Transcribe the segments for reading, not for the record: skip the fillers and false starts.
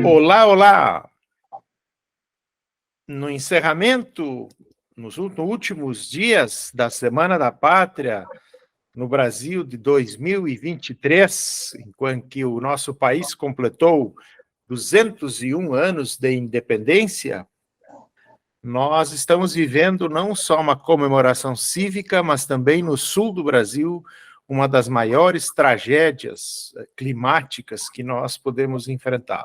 Olá, olá! No encerramento, nos últimos dias da Semana da Pátria, no Brasil de 2023, enquanto que o nosso país completou 201 anos de independência, nós estamos vivendo não só uma comemoração cívica, mas também no sul do Brasil, uma das maiores tragédias climáticas que nós podemos enfrentar.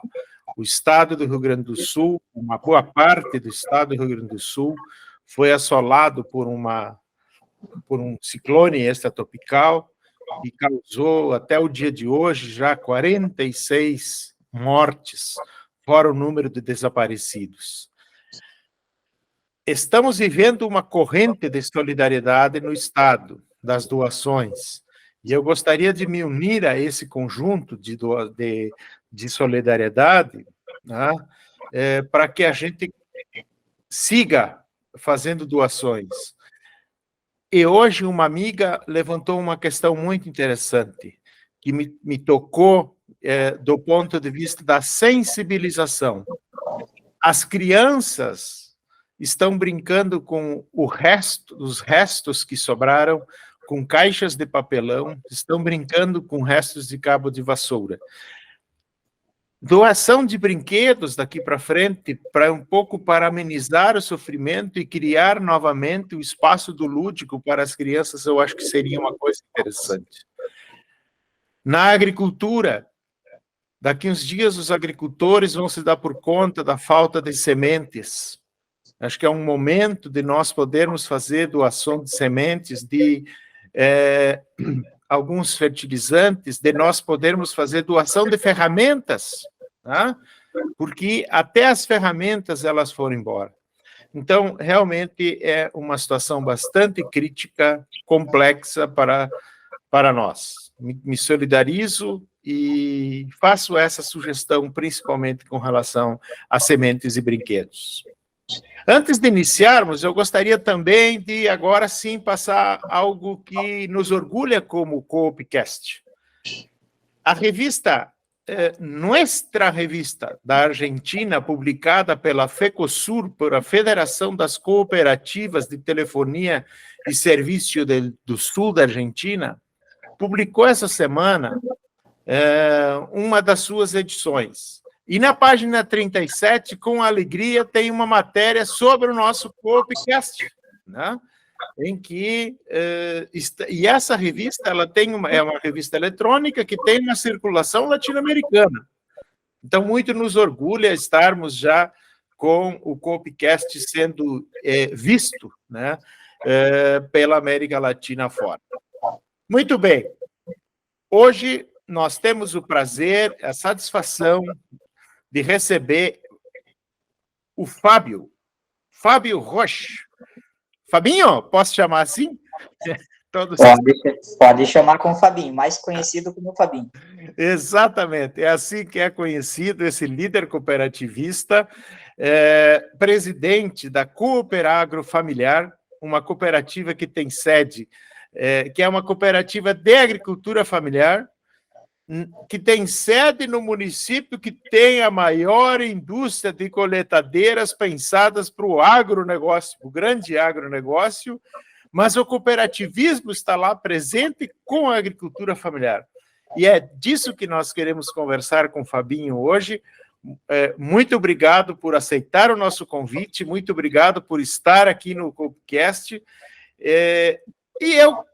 O estado do Rio Grande do Sul, uma boa parte do estado do Rio Grande do Sul, foi assolado por um ciclone extratropical e causou, até o dia de hoje, já 46 mortes, fora o número de desaparecidos. Estamos vivendo uma corrente de solidariedade no estado, das doações, e eu gostaria de me unir a esse conjunto de solidariedade, né, para que a gente siga fazendo doações. E hoje uma amiga levantou uma questão muito interessante, que me tocou do ponto de vista da sensibilização. As crianças estão brincando com os restos que sobraram, com caixas de papelão, estão brincando com restos de cabo de vassoura. Doação de brinquedos daqui para frente, para um pouco para amenizar o sofrimento e criar novamente o espaço do lúdico para as crianças, eu acho que seria uma coisa interessante. Na agricultura, daqui uns dias os agricultores vão se dar por conta da falta de sementes. Acho que é um momento de nós podermos fazer doação de sementes, de alguns fertilizantes, de nós podermos fazer doação de ferramentas, tá? Porque até as ferramentas elas foram embora. Então, realmente é uma situação bastante crítica, complexa para nós. Me solidarizo e faço essa sugestão, principalmente com relação a sementes e brinquedos. Antes de iniciarmos, eu gostaria também de, agora sim, passar algo que nos orgulha como Coopcast. A revista, Nuestra Revista, da Argentina, publicada pela FECOSUR, por a Federação das Cooperativas de Telefonia e Serviço do Sul da Argentina, publicou essa semana uma das suas edições. E na página 37, com alegria, tem uma matéria sobre o nosso Coopcast, né? Em que e essa revista ela é uma revista eletrônica que tem uma circulação latino-americana. Então, muito nos orgulha estarmos já com o Coopcast sendo visto, né, pela América Latina fora. Muito bem. Hoje nós temos o prazer, a satisfação de receber o Fábio Roche. Fabinho, posso chamar assim? Pode chamar com Fabinho, mais conhecido como Fabinho. Exatamente, é assim que é conhecido esse líder cooperativista, presidente da Cooperagro Familiar, uma cooperativa que tem sede, que é uma cooperativa de agricultura familiar, que tem sede no município que tem a maior indústria de coletadeiras pensadas para o agronegócio, o grande agronegócio, mas o cooperativismo está lá presente com a agricultura familiar. E é disso que nós queremos conversar com o Fabinho hoje. Muito obrigado por aceitar o nosso convite, muito obrigado por estar aqui no Coopcast. E eu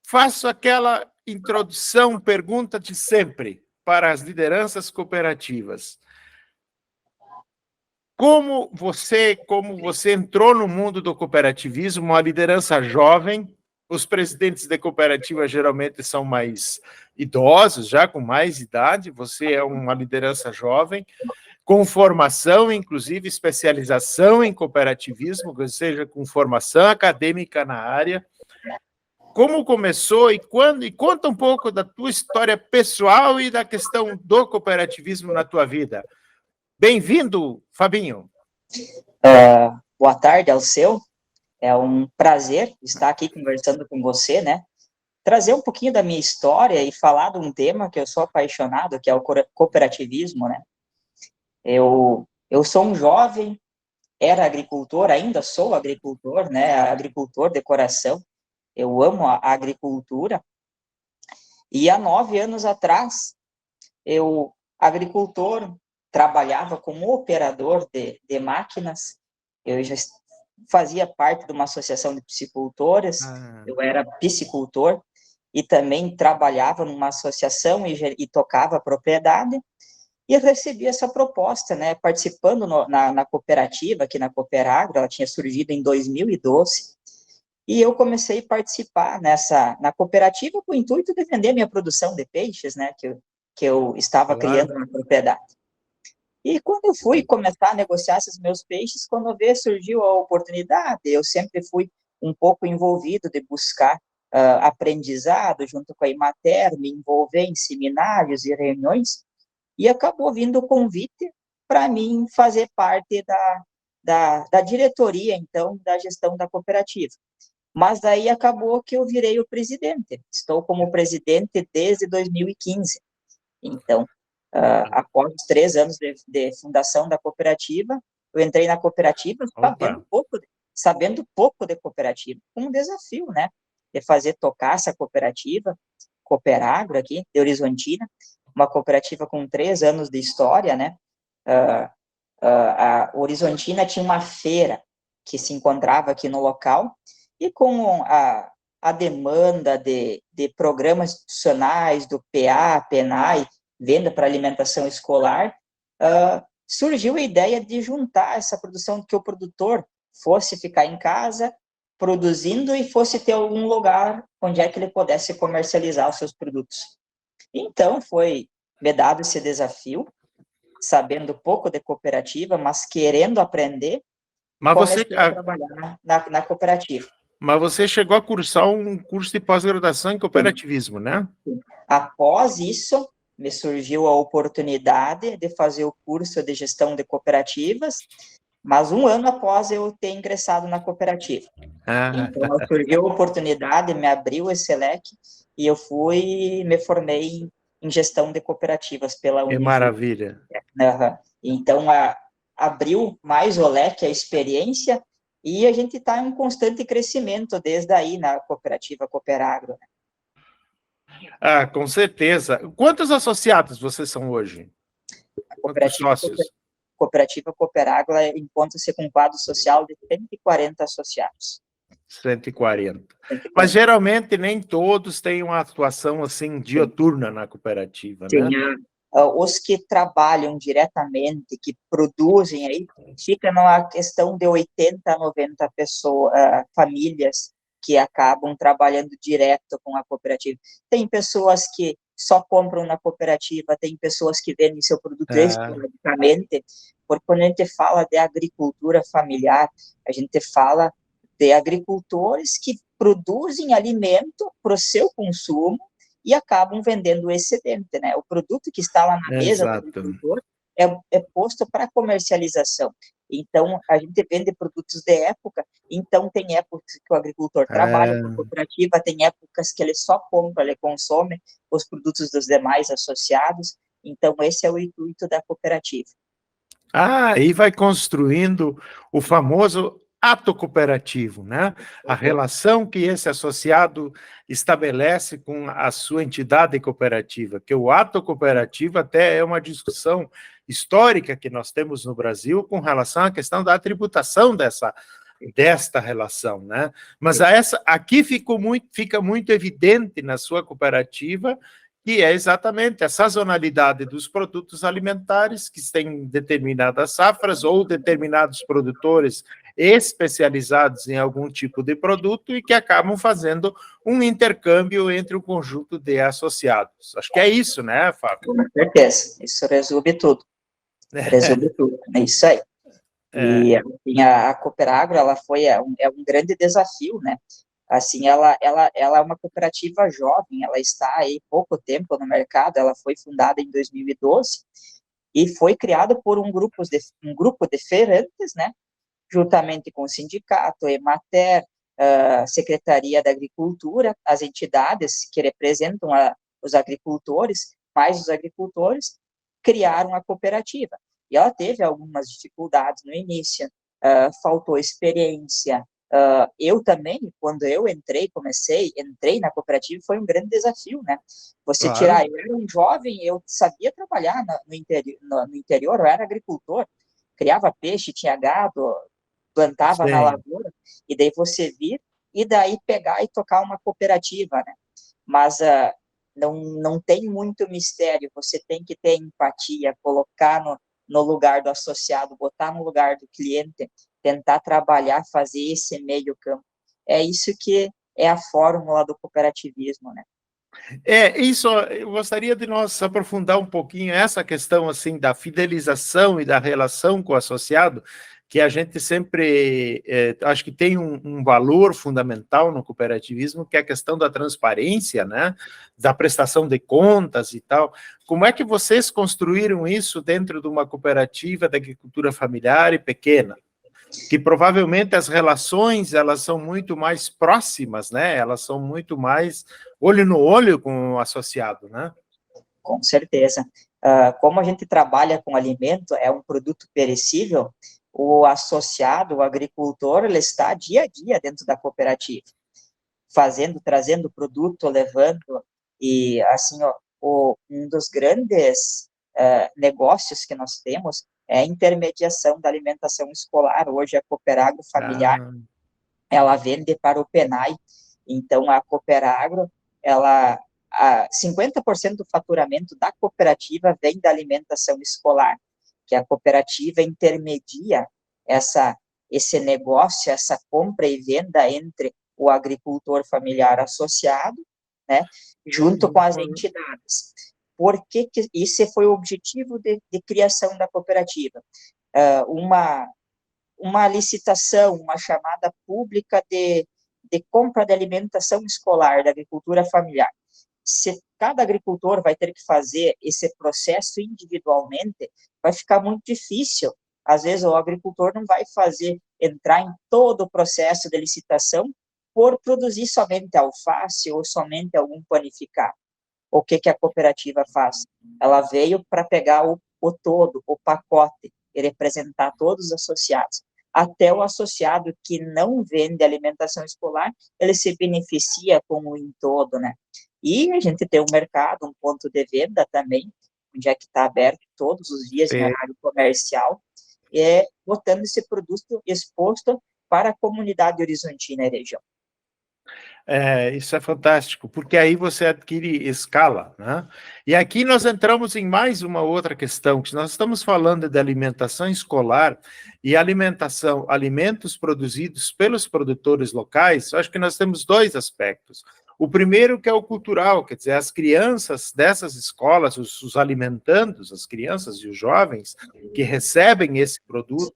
faço aquela introdução, pergunta de sempre para as lideranças cooperativas. Como você entrou no mundo do cooperativismo, uma liderança jovem, os presidentes de cooperativa geralmente são mais idosos, já com mais idade, você é uma liderança jovem, com formação, inclusive especialização em cooperativismo, ou seja, com formação acadêmica na área. Como começou e quando? E conta um pouco da tua história pessoal e da questão do cooperativismo na tua vida. Bem-vindo, Fabinho. Boa tarde ao seu. É um prazer estar aqui conversando com você, né? trazer um pouquinho da minha história e falar de um tema que eu sou apaixonado, que é o cooperativismo, né? Eu sou um jovem, era agricultor, ainda sou agricultor, né? Agricultor de coração. Eu amo a agricultura. E há 9 anos atrás, eu, agricultor, trabalhava como operador de máquinas. Eu já fazia parte de uma associação de piscicultores. Eu era piscicultor e também trabalhava numa associação e tocava a propriedade. E eu recebi essa proposta, né, participando na cooperativa, aqui na Cooperagro. Ela tinha surgido em 2012, e eu comecei a participar na cooperativa com o intuito de vender minha produção de peixes, né, que eu estava criando na propriedade. E quando eu fui começar a negociar esses meus peixes, quando eu vi, surgiu a oportunidade. Eu sempre fui um pouco envolvido de buscar aprendizado junto com a Emater, me envolver em seminários e reuniões, e acabou vindo o convite para mim fazer parte da diretoria, então, da gestão da cooperativa. Mas daí acabou que eu virei o presidente. Estou como presidente desde 2015. Então, após 3 anos de fundação da cooperativa, eu entrei na cooperativa sabendo pouco de cooperativa, com um desafio, né, de fazer tocar essa cooperativa, Cooperagro aqui, de Horizontina, uma cooperativa com 3 anos de história, né. A Horizontina tinha uma feira que se encontrava aqui no local, e com a demanda de programas institucionais, do PA, PENAI, venda para alimentação escolar, surgiu a ideia de juntar essa produção, que o produtor fosse ficar em casa produzindo e fosse ter algum lugar onde é que ele pudesse comercializar os seus produtos. Então, foi me dado esse desafio, sabendo pouco de cooperativa, mas querendo aprender, comecei a trabalhar na cooperativa. Mas você chegou a cursar um curso de pós-graduação em cooperativismo, né? Após isso, me surgiu a oportunidade de fazer o curso de gestão de cooperativas, mas 1 ano após eu ter ingressado na cooperativa. Então, surgiu a oportunidade, me abriu esse leque, e eu me formei em gestão de cooperativas pela Unifil. Que maravilha. Então, abriu mais o leque, a experiência, e a gente está em constante crescimento desde aí na cooperativa Cooperagro. Com certeza. Quantos associados vocês são hoje? Quantos sócios? Cooperativa Cooperagro encontra-se com um quadro social de 140 associados. 140. Mas geralmente nem todos têm uma atuação assim diuturna na cooperativa, né? Os que trabalham diretamente, que produzem aí, fica numa questão de 80 a 90 pessoas, famílias que acabam trabalhando direto com a cooperativa. Tem pessoas que só compram na cooperativa, tem pessoas que vendem seu produto esporadicamente, porque quando a gente fala de agricultura familiar, a gente fala de agricultores que produzem alimento para o seu consumo e acabam vendendo o excedente, né? O produto que está lá na mesa do agricultor é posto para comercialização. Então, a gente vende produtos de época, então tem épocas que o agricultor trabalha com a cooperativa, tem épocas que ele só compra, ele consome os produtos dos demais associados. Então, esse é o intuito da cooperativa. E vai construindo o famoso ato cooperativo, né? A relação que esse associado estabelece com a sua entidade cooperativa, que o ato cooperativo até é uma discussão histórica que nós temos no Brasil com relação à questão da tributação desta relação, né? Mas aqui fica muito evidente na sua cooperativa que é exatamente a sazonalidade dos produtos alimentares, que têm determinadas safras ou determinados produtores especializados em algum tipo de produto e que acabam fazendo um intercâmbio entre o conjunto de associados. Acho que é isso, né, Fábio? Com certeza, isso resume tudo. Resume tudo, é isso aí. E assim, a Cooperagro, ela é um grande desafio, né? Assim, ela é uma cooperativa jovem, ela está aí pouco tempo no mercado, ela foi fundada em 2012 e foi criada por um grupo de feirantes, né, juntamente com o sindicato, Emater, Secretaria da Agricultura, as entidades que representam os agricultores, mais os agricultores, criaram a cooperativa. E ela teve algumas dificuldades no início, faltou experiência. Eu também, quando eu entrei na cooperativa, foi um grande desafio, né? Você Claro. tirar, eu era um jovem, eu sabia trabalhar no interior, eu era agricultor, criava peixe, tinha gado, plantava na Sim. lavoura, e daí você vir, e daí pegar e tocar uma cooperativa, né? Mas não tem muito mistério, você tem que ter empatia, colocar no lugar do associado, botar no lugar do cliente, tentar trabalhar, fazer esse meio campo. É isso que é a fórmula do cooperativismo, né? Isso, eu gostaria de nós aprofundar um pouquinho essa questão, assim, da fidelização e da relação com o associado, que a gente sempre, acho que tem um valor fundamental no cooperativismo, que é a questão da transparência, né, da prestação de contas e tal. Como é que vocês construíram isso dentro de uma cooperativa da agricultura familiar e pequena? Que provavelmente as relações, elas são muito mais próximas, né? Elas são muito mais olho no olho com o associado, né? Com certeza. Como a gente trabalha com alimento, é um produto perecível, o associado, o agricultor, ele está dia a dia dentro da cooperativa, trazendo produto, levando, e assim, ó, um dos grandes negócios que nós temos é a intermediação da alimentação escolar. Hoje a Cooperagro Familiar, Ah, ela vende para o PENAI, então a Cooperagro, ela 50% do faturamento da cooperativa vem da alimentação escolar, que a cooperativa intermedia esse negócio, essa compra e venda entre o agricultor familiar associado, né, junto com as entidades. Por que esse foi o objetivo de criação da cooperativa? Uma licitação, uma chamada pública de compra de alimentação escolar da agricultura familiar. Se cada agricultor vai ter que fazer esse processo individualmente, vai ficar muito difícil. Às vezes o agricultor não vai entrar em todo o processo de licitação por produzir somente alface ou somente algum panificado. O que a cooperativa faz? Ela veio para pegar o todo, o pacote, e representar todos os associados. Até o associado que não vende alimentação escolar, ele se beneficia com o em todo, né? E a gente tem um mercado, um ponto de venda também, onde é que está aberto todos os dias em horário comercial, botando esse produto exposto para a comunidade horizontina e região. Isso é fantástico, porque aí você adquire escala, né? E aqui nós entramos em mais uma outra questão, que nós estamos falando de alimentação escolar e alimentos produzidos pelos produtores locais. Eu acho que nós temos dois aspectos. O primeiro que é o cultural, quer dizer, as crianças dessas escolas, os alimentandos, as crianças e os jovens que recebem esse produto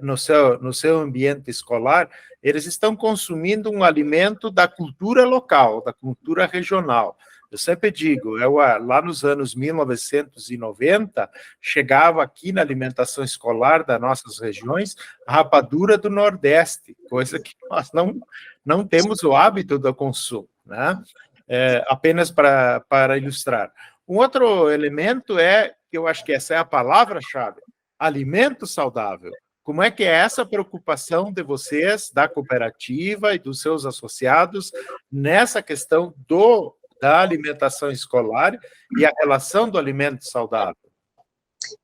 no seu ambiente escolar, eles estão consumindo um alimento da cultura local, da cultura regional. Eu sempre digo, lá nos anos 1990, chegava aqui na alimentação escolar das nossas regiões a rapadura do Nordeste, coisa que nós não temos o hábito do consumo, né? Apenas para ilustrar. Um outro elemento que eu acho que essa é a palavra-chave, alimento saudável. Como é que é essa preocupação de vocês, da cooperativa e dos seus associados, nessa questão da alimentação escolar e a relação do alimento saudável?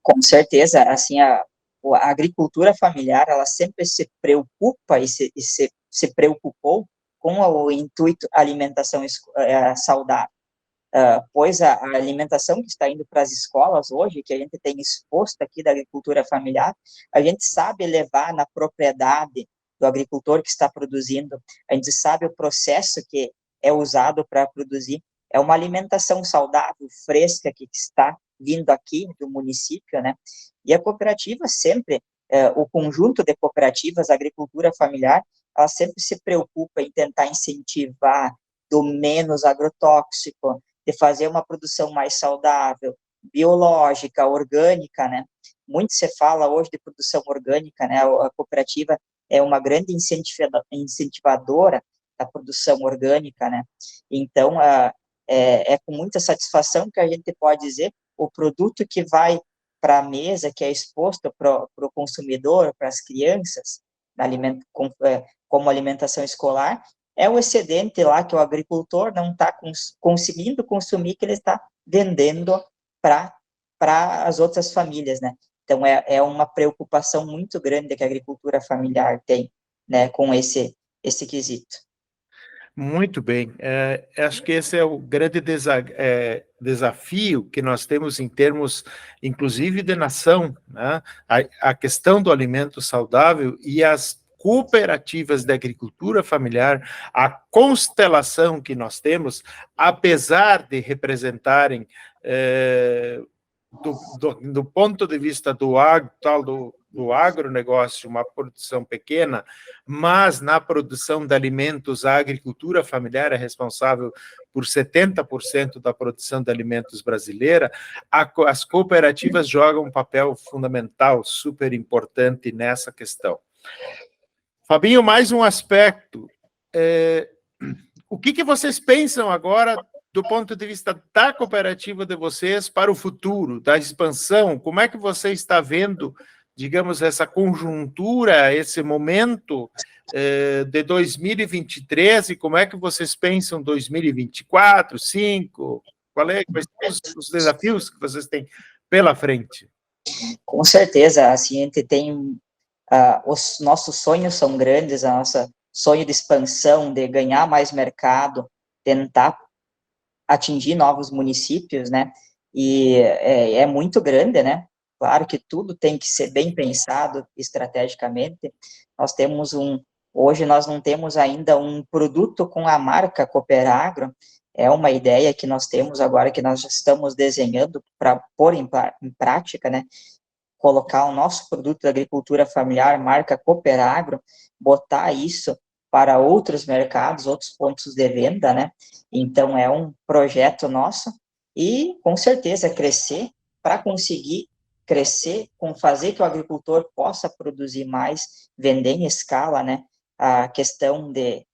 Com certeza, assim, a agricultura familiar, ela sempre se preocupa e se preocupou com o intuito alimentação saudável. Pois a alimentação que está indo para as escolas hoje, que a gente tem exposto aqui da agricultura familiar, a gente sabe levar na propriedade do agricultor que está produzindo, a gente sabe o processo que é usado para produzir, é uma alimentação saudável, fresca, que está vindo aqui do município, né? E a cooperativa sempre, o conjunto de cooperativas, a agricultura familiar, ela sempre se preocupa em tentar incentivar do menos agrotóxico, de fazer uma produção mais saudável, biológica, orgânica, né? Muito se fala hoje de produção orgânica, né? A cooperativa é uma grande incentivadora da produção orgânica, né? Então, é com muita satisfação que a gente pode dizer o produto que vai para a mesa, que é exposto para o consumidor, para as crianças, como alimentação escolar, é o excedente lá que o agricultor não está conseguindo consumir, que ele está vendendo para as outras famílias, né? Então, é uma preocupação muito grande que a agricultura familiar tem, né, com esse quesito. Muito bem. Acho que esse é o grande desafio que nós temos em termos, inclusive, de nação, né? A questão do alimento saudável e as cooperativas de agricultura familiar, a constelação que nós temos, apesar de representarem, do ponto de vista do agronegócio, uma produção pequena, mas na produção de alimentos, a agricultura familiar é responsável por 70% da produção de alimentos brasileira, as cooperativas jogam um papel fundamental, super importante nessa questão. Fabinho, mais um aspecto. O que vocês pensam agora do ponto de vista da cooperativa de vocês para o futuro, da expansão? Como é que você está vendo, digamos, essa conjuntura, esse momento de 2023, e como é que vocês pensam 2024, 2025? Quais são os desafios que vocês têm pela frente? Com certeza, assim, a gente tem... os nossos sonhos são grandes, a nossa sonho de expansão, de ganhar mais mercado, tentar atingir novos municípios, né? E é muito grande, né? Claro que tudo tem que ser bem pensado estrategicamente. Hoje nós não temos ainda um produto com a marca Cooperagro. É uma ideia que nós temos agora, que nós já estamos desenhando para pôr em prática, né? Colocar o nosso produto da agricultura familiar, marca Cooperagro, botar isso para outros mercados, outros pontos de venda, né? Então, é um projeto nosso e, com certeza, crescer para conseguir crescer, fazer que o agricultor possa produzir mais, vender em escala, né? A questão de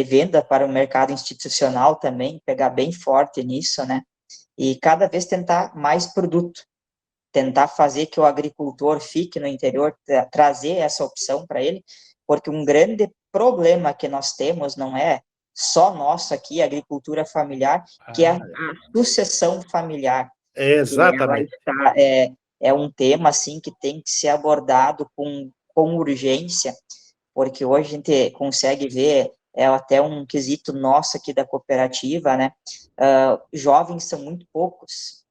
venda para o mercado institucional também, pegar bem forte nisso, né? E cada vez tentar mais produto, tentar fazer que o agricultor fique no interior, trazer essa opção para ele, porque um grande problema que nós temos não é só nosso aqui, a agricultura familiar, que é a sucessão familiar. Exatamente. É um tema, assim, que tem que ser abordado com urgência, porque hoje a gente consegue ver, é até um quesito nosso aqui da cooperativa, né? Jovens são muito poucos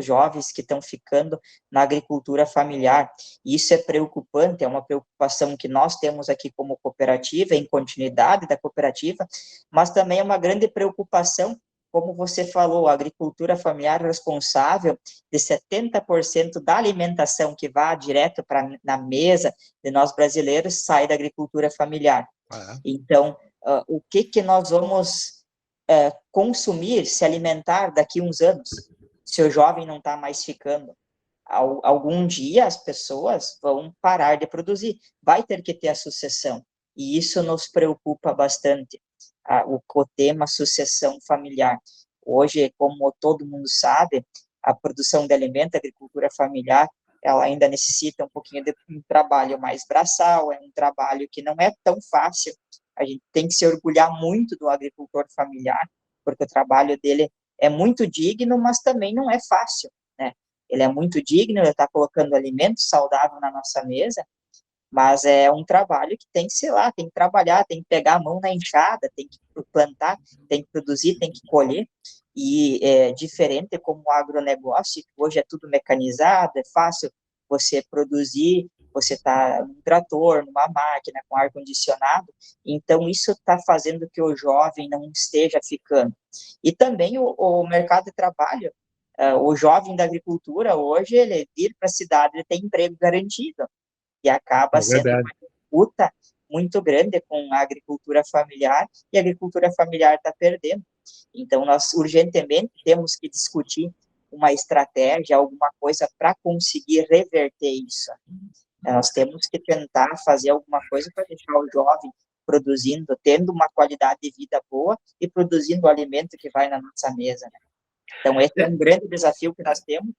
jovens que estão ficando na agricultura familiar. E isso é preocupante, é uma preocupação que nós temos aqui como cooperativa, em continuidade da cooperativa, mas também é uma grande preocupação, como você falou, a agricultura familiar responsável de 70% da alimentação que vai direto na mesa de nós brasileiros sai da agricultura familiar. Então, o que nós vamos consumir, se alimentar daqui a uns anos, se o jovem não está mais ficando? Algum dia as pessoas vão parar de produzir, vai ter que ter a sucessão, e isso nos preocupa bastante, o tema sucessão familiar. Hoje, como todo mundo sabe, a produção de alimento, a agricultura familiar, ela ainda necessita um pouquinho de um trabalho mais braçal, é um trabalho que não é tão fácil, a gente tem que se orgulhar muito do agricultor familiar, porque o trabalho dele é muito digno, mas também não é fácil, né? Ele é muito digno, ele está colocando alimento saudável na nossa mesa, mas é um trabalho que tem que ser lá, tem que trabalhar, tem que pegar a mão na enxada, tem que plantar, tem que produzir, tem que colher, e é diferente como o agronegócio, que hoje é tudo mecanizado, é fácil você produzir, você está num trator, numa máquina, com ar-condicionado, então isso está fazendo que o jovem não esteja ficando. E também o mercado de trabalho, o jovem da agricultura, hoje, ele vir para a cidade, ele tem emprego garantido, e acaba sendo uma disputa muito grande com a agricultura familiar, e a agricultura familiar está perdendo. Então, nós urgentemente temos que discutir uma estratégia, alguma coisa para conseguir reverter isso. Nós temos que tentar fazer alguma coisa para deixar o jovem produzindo, tendo uma qualidade de vida boa e produzindo o alimento que vai na nossa mesa, né? Então, esse é um grande desafio que nós temos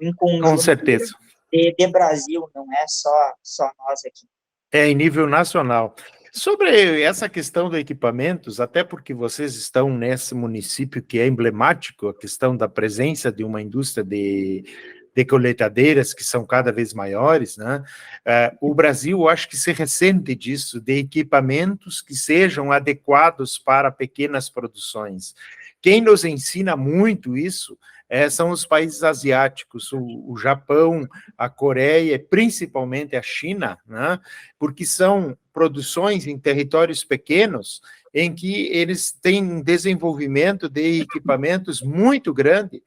em Com conjunto certeza. de Brasil, não é só nós aqui. Em nível nacional. Sobre essa questão de equipamentos, até porque vocês estão nesse município que é emblemático, a questão da presença de uma indústria de colheitadeiras que são cada vez maiores, né? O Brasil, acho que se ressente disso, de equipamentos que sejam adequados para pequenas produções. Quem nos ensina muito isso são os países asiáticos, o Japão, a Coreia, principalmente a China, né? Porque são produções em territórios pequenos em que eles têm um desenvolvimento de equipamentos muito grande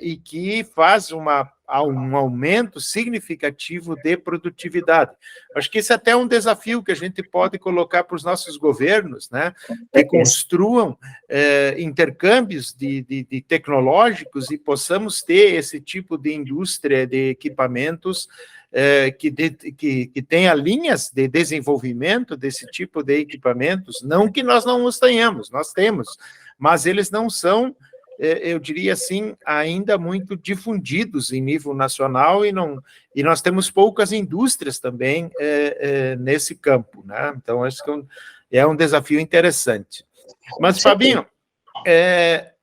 e que faz um aumento significativo de produtividade. Acho que esse é até um desafio que a gente pode colocar para os nossos governos, né? Que construam intercâmbios de tecnológicos e possamos ter esse tipo de indústria de equipamentos que tenha linhas de desenvolvimento desse tipo de equipamentos, não que nós não os tenhamos, nós temos, mas eles não são, eu diria assim, ainda muito difundidos em nível nacional e nós temos poucas indústrias também nesse campo, né? Então, acho que é um desafio interessante. Mas, Fabinho,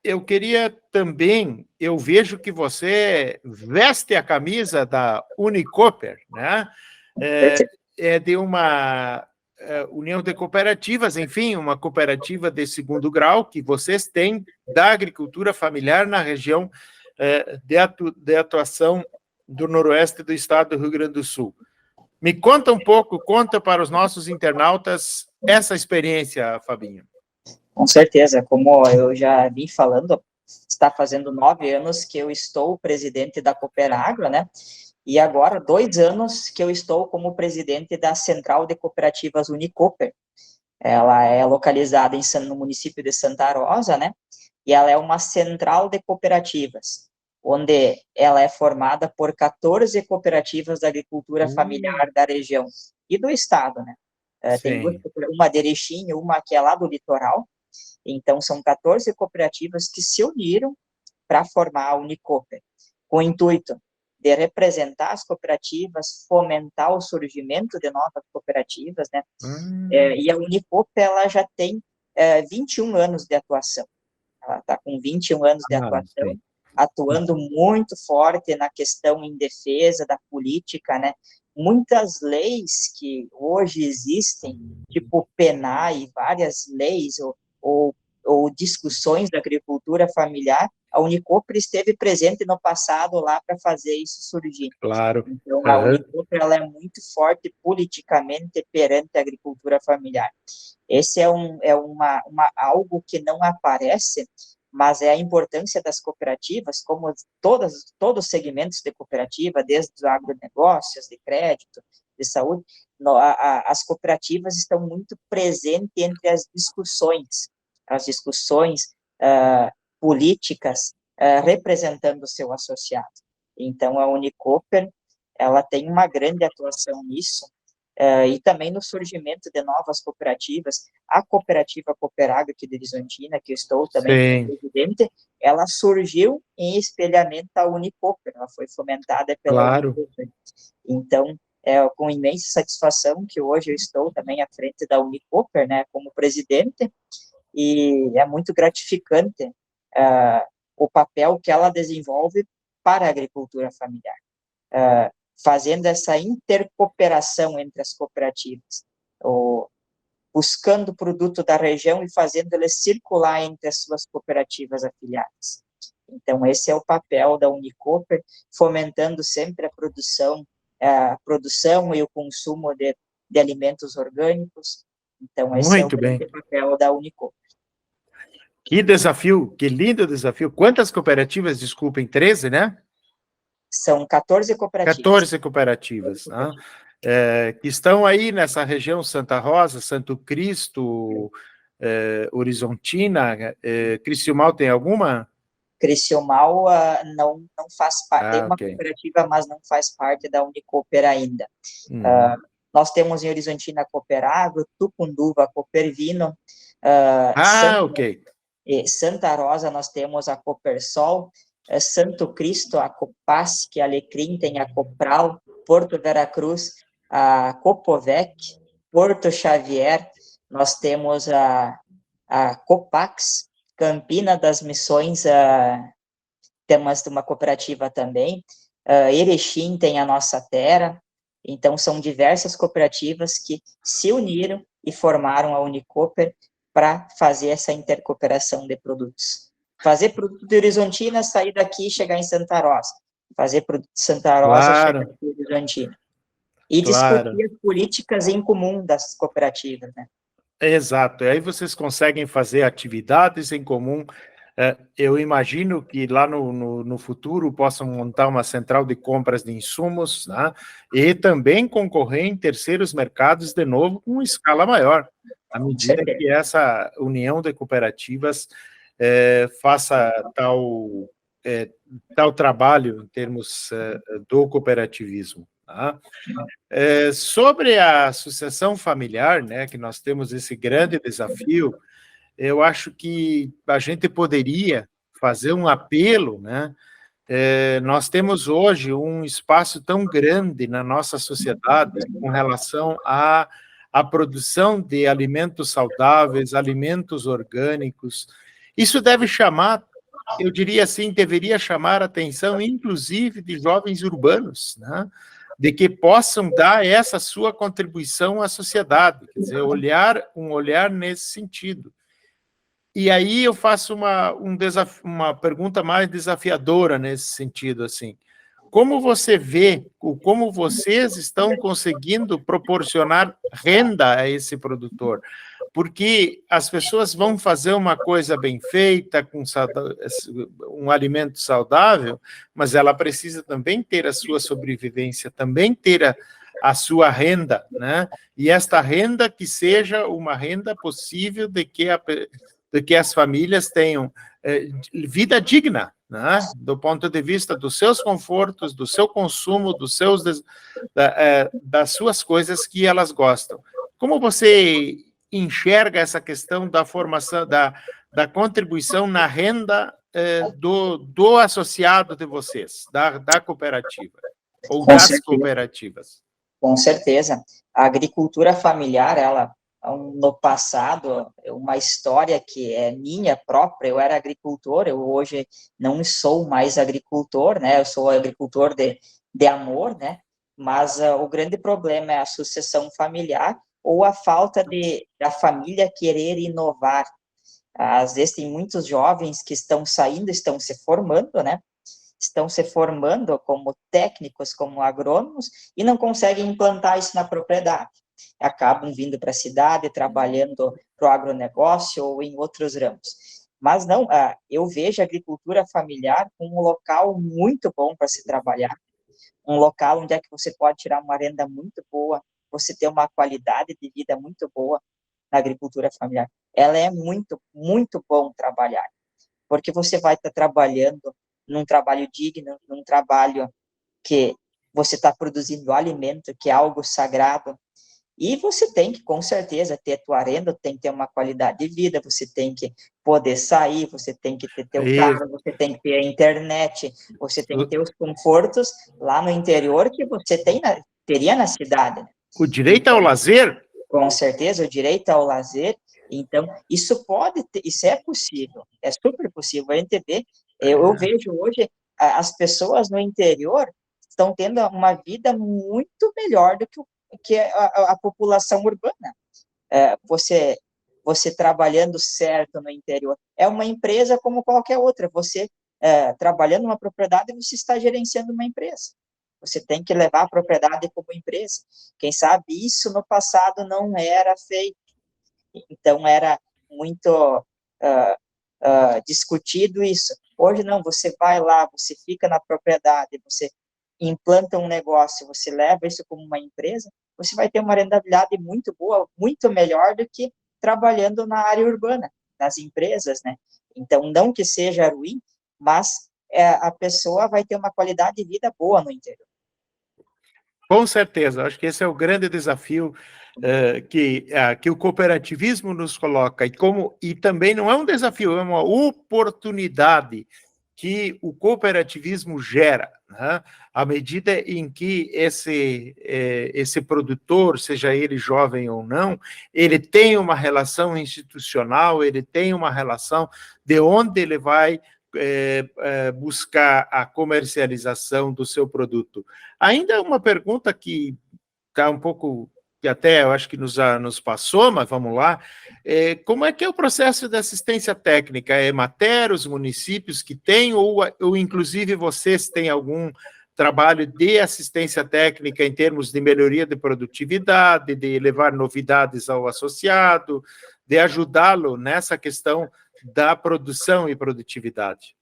eu queria também, eu vejo que você veste a camisa da Unicoper, né? De uma união de cooperativas, enfim, uma cooperativa de segundo grau que vocês têm da agricultura familiar na região de atuação do noroeste do estado do Rio Grande do Sul. Me conta um pouco, conta para os nossos internautas essa experiência, Fabinho. Com certeza, como eu já vim falando, está fazendo 9 anos que eu estou presidente da Cooperagro, né? E agora 2 anos que eu estou como presidente da Central de Cooperativas Unicoper. Ela é localizada no município de Santa Rosa, né? E ela é uma central de cooperativas, onde ela é formada por 14 cooperativas da agricultura familiar da região e do estado, né? Tem uma de Erechim, uma que é lá do litoral. Então, são 14 cooperativas que se uniram para formar a Unicoper, com o intuito de representar as cooperativas, fomentar o surgimento de novas cooperativas, né? E a Unicoper, ela já tem 21 anos de atuação. Ela está com 21 anos de atuação, atuando muito forte na questão em defesa da política, né? Muitas leis que hoje existem, tipo PENAI, várias leis ou discussões da agricultura familiar, a Unicoper esteve presente no passado lá para fazer isso surgir. Claro. Então, a Unicoper, ela é muito forte politicamente perante a agricultura familiar. Esse é algo que não aparece, mas é a importância das cooperativas, como todos os segmentos de cooperativa, desde os agronegócios, de crédito, de saúde, as cooperativas estão muito presentes entre as discussões políticas representando o seu associado. Então, a Unicoper, ela tem uma grande atuação nisso, e também no surgimento de novas cooperativas. A cooperativa Cooperagro aqui de Horizontina, que eu estou também como presidente, ela surgiu em espelhamento à Unicoper, ela foi fomentada pela Unicoper. Então, é com imensa satisfação que hoje eu estou também à frente da Unicoper, né, como presidente, e é muito gratificante o papel que ela desenvolve para a agricultura familiar, fazendo essa intercooperação entre as cooperativas, buscando o produto da região e fazendo ele circular entre as suas cooperativas afiliadas. Então, esse é o papel da Unicoper, fomentando sempre a produção e o consumo de alimentos orgânicos. Então, esse é o grande papel da Unicoper. Que desafio, que lindo desafio. Quantas cooperativas? Desculpem, 13, né? São 14 cooperativas. 14 cooperativas, né? Que estão aí nessa região Santa Rosa, Santo Cristo, Horizontina. Criciúmal tem alguma? Criciúmal não faz parte, tem uma ok. cooperativa, mas não faz parte da Unicoper ainda. Nós temos em Horizontina a Cooperagro, Tucunduva a Coopervino, Ok. Santa Rosa nós temos a Copersol, Santo Cristo a Copasc, Alecrim tem a Copral, Porto Veracruz a Copovec, Porto Xavier nós temos a Copax, Campina das Missões temos uma cooperativa também, Erechim tem a Nossa Terra, então são diversas cooperativas que se uniram e formaram a Unicoper para fazer essa intercooperação de produtos. Fazer produto de Horizontina, sair daqui e chegar em Santa Rosa. Fazer produto de Santa Rosa, chegar em Horizontina. E discutir as políticas em comum das cooperativas, né? Exato, e aí vocês conseguem fazer atividades em comum. Eu imagino que lá no futuro possam montar uma central de compras de insumos, né? E também concorrer em terceiros mercados de novo com escala maior, à medida que essa união de cooperativas faça tal trabalho em termos do cooperativismo. Tá? Sobre a associação familiar, né, que nós temos esse grande desafio, eu acho que a gente poderia fazer um apelo, né? Nós temos hoje um espaço tão grande na nossa sociedade com relação à produção de alimentos saudáveis, alimentos orgânicos. Isso deve chamar, eu diria assim, deveria chamar a atenção, inclusive, de jovens urbanos, né? De que possam dar essa sua contribuição à sociedade, quer dizer, um olhar nesse sentido. E aí eu faço uma pergunta mais desafiadora nesse sentido, assim. Como você vê, como vocês estão conseguindo proporcionar renda a esse produtor? Porque as pessoas vão fazer uma coisa bem feita, com um alimento saudável, mas ela precisa também ter a sua sobrevivência, também ter a sua renda, né? E esta renda que seja uma renda possível de que as famílias tenham vida digna, né? Do ponto de vista dos seus confortos, do seu consumo, das suas coisas que elas gostam. Como você enxerga essa questão da formação, da contribuição na renda do associado de vocês, da cooperativa, ou das cooperativas? Com certeza. A agricultura familiar, ela, no passado, uma história que é minha própria, eu era agricultor, eu hoje não sou mais agricultor, né, eu sou agricultor de amor, né, mas o grande problema é a sucessão familiar ou a falta da família querer inovar. Às vezes tem muitos jovens que estão saindo, estão se formando, né, estão se formando como técnicos, como agrônomos, e não conseguem implantar isso na propriedade. Acabam vindo para a cidade, trabalhando para o agronegócio ou em outros ramos. Mas não, eu vejo a agricultura familiar como um local muito bom para se trabalhar, um local onde é que você pode tirar uma renda muito boa, você ter uma qualidade de vida muito boa na agricultura familiar. Ela é muito, muito bom trabalhar, porque você vai estar trabalhando num trabalho digno, num trabalho que você está produzindo alimento, que é algo sagrado, e você tem que, com certeza, ter a tua renda, tem que ter uma qualidade de vida, você tem que poder sair, você tem que ter teu carro, você tem que ter a internet, você tem que ter os confortos lá no interior que você teria na cidade. O direito ao lazer? Com certeza, o direito ao lazer. Então, isso é possível, é super possível. A gente vê, eu vejo hoje as pessoas no interior estão tendo uma vida muito melhor do que a população urbana. Você trabalhando certo no interior, é uma empresa como qualquer outra. Você trabalhando numa propriedade, você está gerenciando uma empresa. Você tem que levar a propriedade como empresa. Quem sabe isso no passado não era feito. Então, era muito discutido isso. Hoje, não, você vai lá, você fica na propriedade, você implanta um negócio, você leva isso como uma empresa, você vai ter uma rentabilidade muito boa, muito melhor do que trabalhando na área urbana, nas empresas, né? Então, não que seja ruim, mas a pessoa vai ter uma qualidade de vida boa no interior. Com certeza, acho que esse é o grande desafio que o cooperativismo nos coloca, e também não é um desafio, é uma oportunidade que o cooperativismo gera, né? À medida em que esse produtor, seja ele jovem ou não, ele tem uma relação institucional, ele tem uma relação de onde ele vai buscar a comercialização do seu produto. Ainda uma pergunta que está um pouco, que até eu acho que nos passou, mas vamos lá. Como é que é o processo de assistência técnica? É Emater, os municípios que têm, ou inclusive vocês têm algum trabalho de assistência técnica em termos de melhoria de produtividade, de levar novidades ao associado, de ajudá-lo nessa questão da produção e produtividade?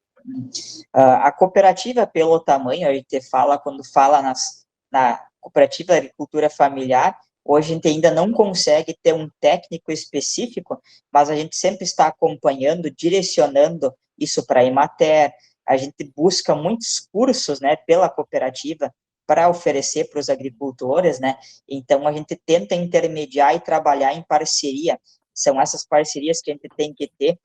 A cooperativa, pelo tamanho, a gente fala, quando fala na cooperativa de agricultura familiar, hoje a gente ainda não consegue ter um técnico específico, mas a gente sempre está acompanhando, direcionando isso para a Emater, a gente busca muitos cursos, né, pela cooperativa, para oferecer para os agricultores, né, então a gente tenta intermediar e trabalhar em parceria, são essas parcerias que a gente tem que ter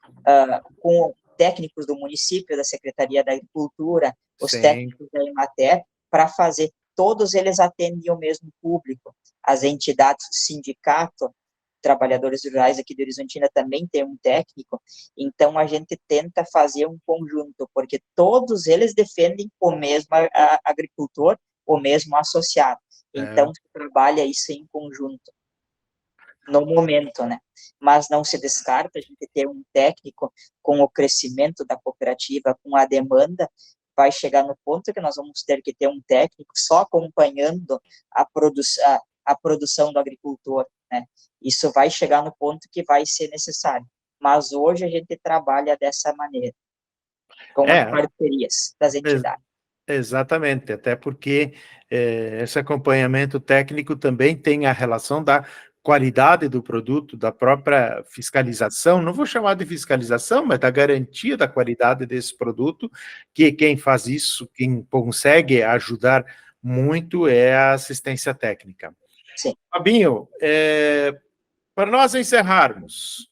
com técnicos do município, da Secretaria da Agricultura, os técnicos da Emater, para fazer, todos eles atendem o mesmo público, as entidades do sindicato, trabalhadores rurais aqui de Horizontina também tem um técnico, então a gente tenta fazer um conjunto, porque todos eles defendem o mesmo agricultor, o mesmo associado, então se trabalha isso em conjunto, no momento, né? Mas não se descarta a gente ter um técnico com o crescimento da cooperativa, com a demanda, vai chegar no ponto que nós vamos ter que ter um técnico só acompanhando a produção do agricultor, né? Isso vai chegar no ponto que vai ser necessário. Mas hoje a gente trabalha dessa maneira, com as parcerias das entidades. Exatamente, até porque esse acompanhamento técnico também tem a relação da qualidade do produto, da própria fiscalização, não vou chamar de fiscalização, mas da garantia da qualidade desse produto, que quem faz isso, quem consegue ajudar muito é a assistência técnica. Sim. Fabinho, para nós encerrarmos,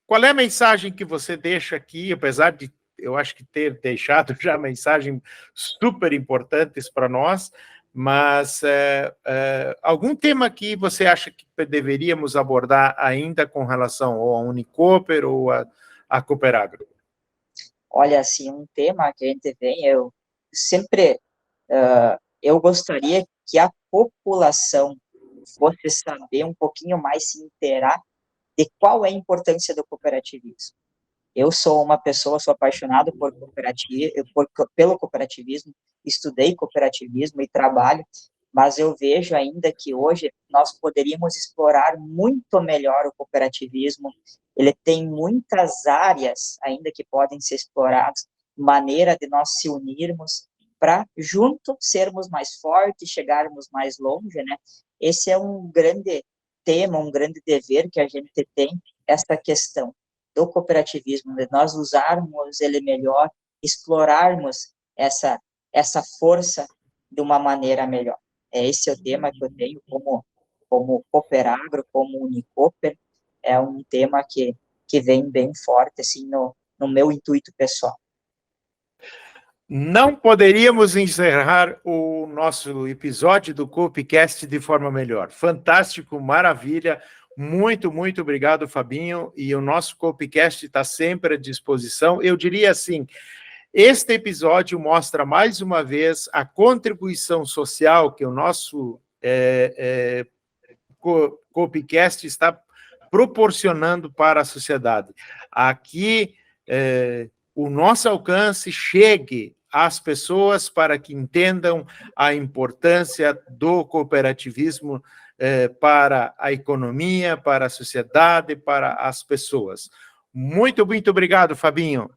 qual é a mensagem que você deixa aqui, apesar de eu acho que ter deixado já mensagens super importantes para nós, mas algum tema que você acha que deveríamos abordar ainda com relação ao Unicoper ou a Cooperagro? Olha, assim, um tema que a gente vem, eu sempre, eu gostaria que a população fosse saber um pouquinho mais, se inteirar de qual é a importância do cooperativismo. Eu sou uma pessoa, sou apaixonado pelo cooperativismo, estudei cooperativismo e trabalho, mas eu vejo ainda que hoje nós poderíamos explorar muito melhor o cooperativismo. Ele tem muitas áreas ainda que podem ser exploradas, maneira de nós se unirmos para junto sermos mais fortes, chegarmos mais longe, né? Esse é um grande tema, um grande dever que a gente tem, essa questão do cooperativismo, de nós usarmos ele melhor, explorarmos essa força de uma maneira melhor. Esse é o tema que eu tenho como Cooperagro, como Unicoper, é um tema que vem bem forte, assim, no meu intuito pessoal. Não poderíamos encerrar o nosso episódio do Coopcast de forma melhor. Fantástico, maravilha. Muito, muito obrigado, Fabinho. E o nosso Coopcast está sempre à disposição. Eu diria assim, este episódio mostra mais uma vez a contribuição social que o nosso Coopcast está proporcionando para a sociedade. Aqui, o nosso alcance chegue às pessoas para que entendam a importância do cooperativismo para a economia, para a sociedade, para as pessoas. Muito, muito obrigado, Fabinho.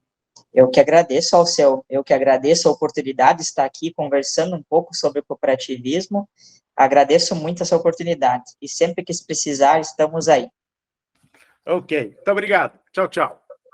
Eu que agradeço a oportunidade de estar aqui conversando um pouco sobre o cooperativismo. Agradeço muito essa oportunidade. E sempre que precisar, estamos aí. Ok, muito obrigado. Tchau, tchau.